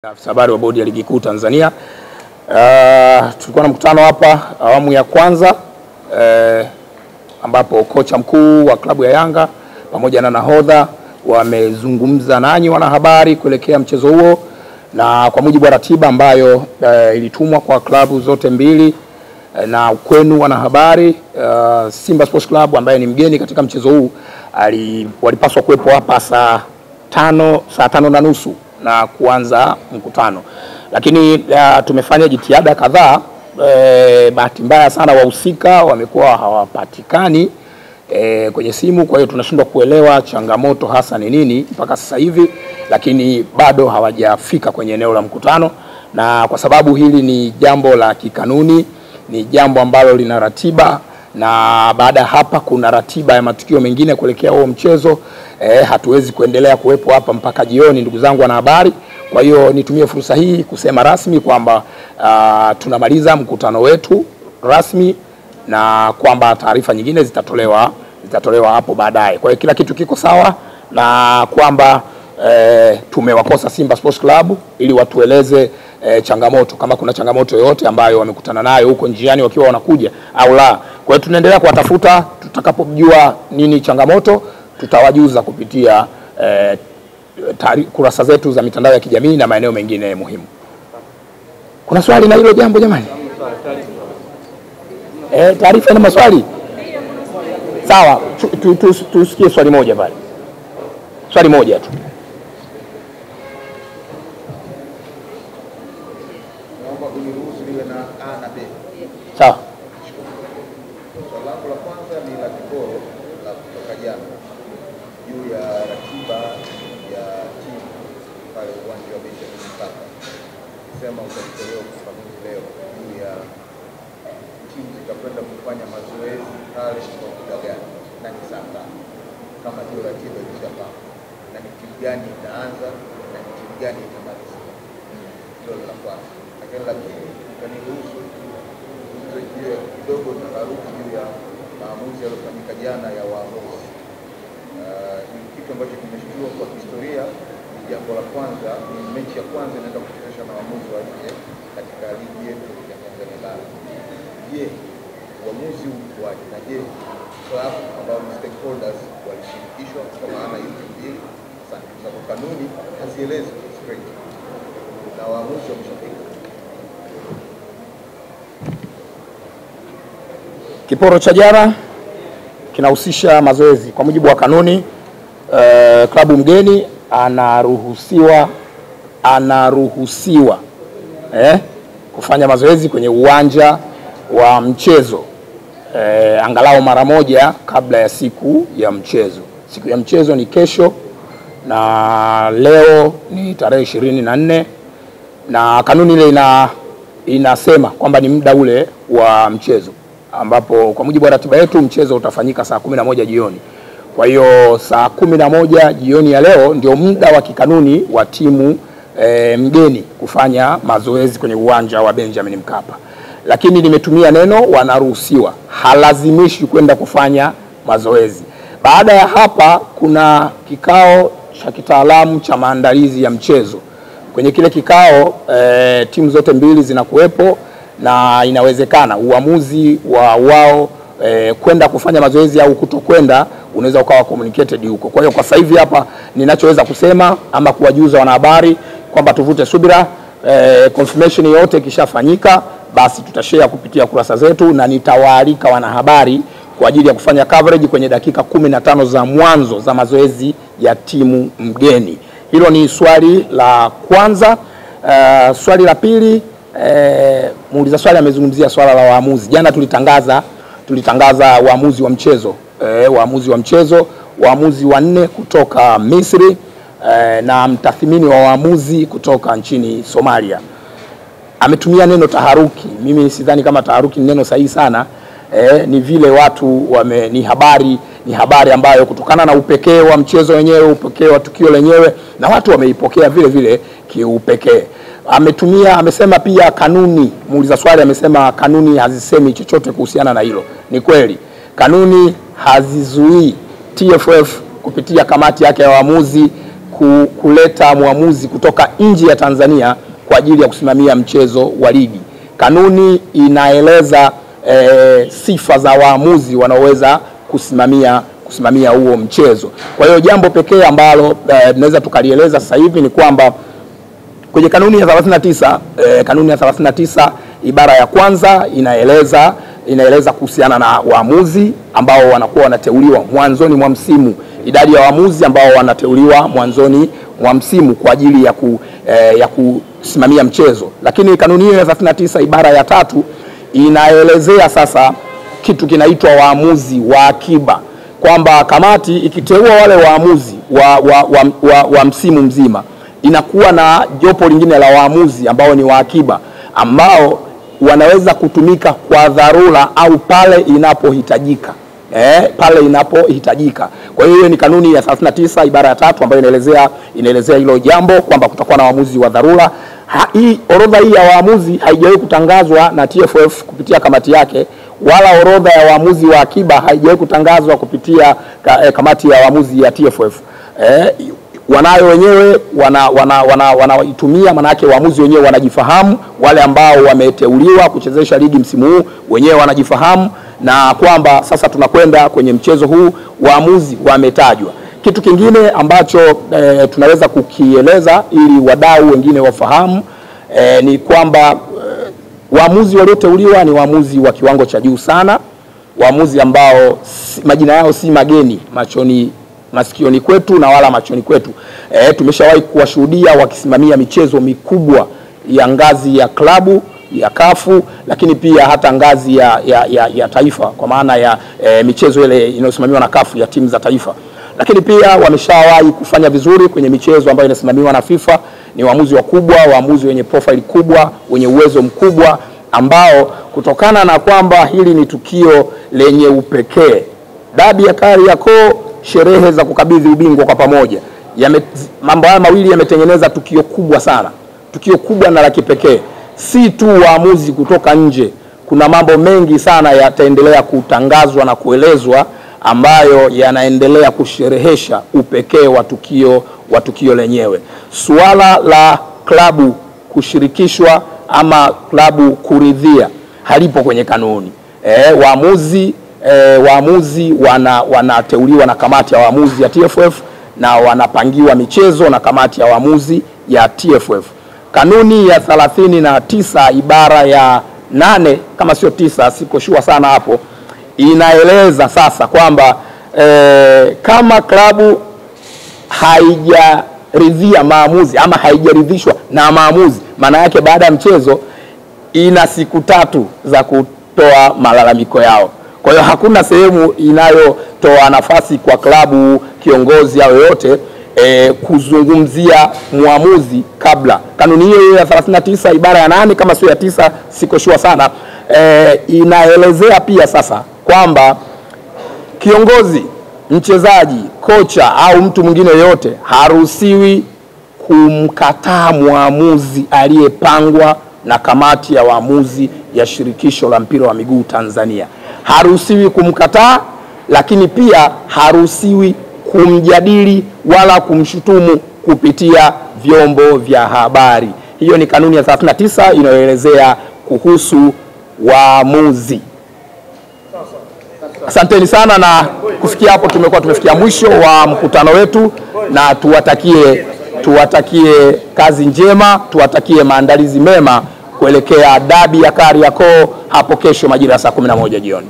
Afisa habari wa bodi ya ligi kuu Tanzania. Tulikuwa na mkutano hapa awamu ya kwanza ambapo kocha mkuu wa klabu ya Yanga pamoja na nahodha wamezungumza nanyi wanahabari kuelekea mchezo huo, na kwa mujibu wa ratiba ambayo ilitumwa kwa klabu zote mbili na kwenu wanahabari, Simba Sports Club ambaye ni mgeni katika mchezo huu walipaswa kuwepo hapa saa 5:30 na kuanza mkutano, lakini tumefanya jitihada kadhaa. Bahati mbaya sana wahusika wamekuwa hawapatikani kwenye simu, kwa hiyo tunashindwa kuelewa changamoto hasa ni nini mpaka sasa hivi, lakini bado hawajafika kwenye eneo la mkutano. Na kwa sababu hili ni jambo la kikanuni, ni jambo ambalo lina ratiba, na baada hapa kuna ratiba ya matukio mengine kuelekea huo mchezo, hatuwezi kuendelea kuwepo hapa mpaka jioni, ndugu zangu wanahabari. Kwa hiyo nitumie fursa hii kusema rasmi kwamba tunamaliza mkutano wetu rasmi, na kwamba taarifa nyingine zitatolewa hapo baadaye. Kwa hiyo kila kitu kiko sawa, na kwamba tumewakosa Simba Sports Club ili watueleze changamoto, kama kuna changamoto yoyote ambayo wamekutana nayo huko njiani wakiwa wanakuja au la. Kwa hiyo tunaendelea kuwatafuta, tutakapojua nini changamoto tutawajuza kupitia kurasa zetu za mitandao ya kijamii na maeneo mengine muhimu. Kuna swali na hilo jambo jamani? Taarifa ina maswali? Sawa, tusikie swali moja pale. Swali moja tu. Naomba uniruhusu niwe na A na B. Sawa. Swali langu la kwanza ni la kiporo la kutoka jana juu ya ratiba ya timu pale uwanja wa Benjamin Mkapa. Sema utatolewa ufafanuzi leo juu ya timu zitakwenda kufanya mazoezi pale kwa muda gani na ni saa ngapi, kama hiyo ratiba ilishapangwa, na ni timu gani itaanza na ni timu gani itamaliza. Hilo la kwanza. Lakini la pili, kaniruhusu kidogo na taharuki juu ya maamuzi yaliyofanyika jana ya waamuzi. Ni kitu ambacho kimeshtua kwa historia. Ni jambo la kwanza, ni mechi ya kwanza inaenda kuchezeshwa na waamuzi wa nje katika ligi yetu ya Tanzania Bara. Je, uamuzi ulikuwaje? Na je, club ambao ni stakeholders walishirikishwa kwa maana hizi mbili? Asante. Kwa sababu kanuni hazielezi straight na waamuzi wameshafika. Kiporo cha jana kinahusisha mazoezi. Kwa mujibu wa kanuni, klabu mgeni anaruhusiwa kufanya mazoezi kwenye uwanja wa mchezo angalau mara moja kabla ya siku ya mchezo. Siku ya mchezo ni kesho, na leo ni tarehe 24, na kanuni ile inasema kwamba ni muda ule wa mchezo, ambapo kwa mujibu wa ratiba yetu mchezo utafanyika saa 11 jioni. Kwa hiyo saa 11 jioni ya leo ndio muda wa kikanuni wa timu mgeni kufanya mazoezi kwenye uwanja wa Benjamin Mkapa. Lakini nimetumia neno wanaruhusiwa, halazimishi kwenda kufanya mazoezi. Baada ya hapa kuna kikao cha kitaalamu cha maandalizi ya mchezo. Kwenye kile kikao timu zote mbili zinakuwepo, na inawezekana uamuzi wa wao kwenda kufanya mazoezi au kutokwenda unaweza ukawa communicated huko. Kwa hiyo kwa sasa hivi hapa ninachoweza kusema ama kuwajuza wanahabari kwamba tuvute subira, confirmation yote ikishafanyika basi tutashare kupitia kurasa zetu, na nitawaalika wanahabari kwa ajili ya kufanya coverage kwenye dakika 15 za mwanzo za mazoezi ya timu mgeni. Hilo ni swali la kwanza. Swali la pili, muuliza swali amezungumzia swala la waamuzi. Jana tulitangaza waamuzi wa mchezo, waamuzi wanne kutoka Misri, na mtathmini wa waamuzi kutoka nchini Somalia. Ametumia neno taharuki. Mimi sidhani kama taharuki ni neno sahihi sana. Ni vile watu ni habari ambayo kutokana na upekee wa mchezo wenyewe, upekee wa tukio lenyewe, na watu wameipokea vile vile kiupekee. Amesema pia kanuni, muuliza swali amesema kanuni hazisemi chochote kuhusiana na hilo. Ni kweli, kanuni hazizuii TFF kupitia kamati yake ya waamuzi kuleta mwamuzi kutoka nje ya Tanzania kwa ajili ya kusimamia mchezo wa ligi. Kanuni inaeleza sifa za waamuzi wanaoweza kusimamia huo mchezo. Kwa hiyo jambo pekee ambalo tunaweza tukalieleza sasa hivi ni kwamba kwenye kanuni ya 39 ibara ya kwanza inaeleza kuhusiana na waamuzi ambao wanakuwa wanateuliwa mwanzoni mwa msimu, idadi ya waamuzi ambao wanateuliwa mwanzoni mwa msimu kwa ajili ya kusimamia mchezo. Lakini kanuni hiyo ya 39 ibara ya 3 inaelezea sasa kitu kinaitwa waamuzi wa akiba, kwamba kamati ikiteua wale waamuzi wa msimu mzima, inakuwa na jopo lingine la waamuzi ambao ni wa akiba, ambao wanaweza kutumika kwa dharura au pale inapohitajika. Pale inapohitajika. Kwa hiyo ni kanuni ya 39 ibara ya 3 ambayo inaelezea hilo jambo, kwamba kutakuwa na waamuzi wa dharura. Orodha hii ya waamuzi haijawahi kutangazwa na TFF kupitia kamati yake, wala orodha ya waamuzi wa akiba haijawahi kutangazwa kupitia kamati ya waamuzi ya TFF. Wanayo wenyewe, wanaitumia, maana yake waamuzi wenyewe wanajifahamu, wale ambao wameteuliwa kuchezesha ligi msimu huu wenyewe wanajifahamu, na kwamba sasa tunakwenda kwenye mchezo huu waamuzi wametajwa. Kitu kingine ambacho tunaweza kukieleza ili wadau wengine wafahamu ni kwamba waamuzi walioteuliwa ni waamuzi wa kiwango cha juu sana, waamuzi ambao majina yao si mageni masikioni kwetu na wala machoni kwetu. Tumeshawahi kuwashuhudia wakisimamia michezo mikubwa ya ngazi ya klabu ya kafu, lakini pia hata ngazi ya taifa, kwa maana ya michezo ile inayosimamiwa na kafu ya timu za taifa. Lakini pia wameshawahi kufanya vizuri kwenye michezo ambayo inasimamiwa na FIFA. Ni waamuzi wakubwa, waamuzi wenye profile kubwa, wenye uwezo mkubwa, ambao kutokana na kwamba hili ni tukio lenye upekee, dabi ya Kariakoo, sherehe za kukabidhi ubingwa kwa pamoja, mambo haya mawili yametengeneza tukio kubwa sana, tukio kubwa na la kipekee. Si tu waamuzi kutoka nje, kuna mambo mengi sana yataendelea kutangazwa na kuelezwa ambayo yanaendelea kusherehesha upekee wa tukio lenyewe. Suala la klabu kushirikishwa ama klabu kuridhia halipo kwenye kanuni. Waamuzi wanateuliwa na kamati ya waamuzi ya TFF na wanapangiwa michezo na kamati ya waamuzi ya TFF. Kanuni ya 39 ibara ya 8 kama sio 9, siko sure sana hapo, inaeleza sasa kwamba kama klabu haijaridhia maamuzi ama haijaridhishwa na maamuzi, maana yake baada ya mchezo ina siku 3 za kutoa malalamiko yao. Kwa hiyo hakuna sehemu inayotoa nafasi kwa klabu, kiongozi au yote kuzungumzia muamuzi kabla. Kanuni hiyo ya 39 ibara ya 8 kama sio ya 9, siko sure sana, inaelezea pia sasa kwamba kiongozi, mchezaji, kocha au mtu mwingine yote haruhusiwi kumkataa muamuzi aliyepangwa na kamati ya waamuzi ya shirikisho la mpira wa miguu Tanzania. Haruhusiwi kumkataa, lakini pia haruhusiwi kumjadili wala kumshutumu kupitia vyombo vya habari. Hiyo ni kanuni ya 39 inayoelezea kuhusu waamuzi. Asanteni sana, na kufikia hapo tumefikia mwisho wa mkutano wetu, na tuwatakie kazi njema, tuwatakie maandalizi mema kuelekea dabi ya Kariakoo hapo kesho majira ya saa 11 jioni.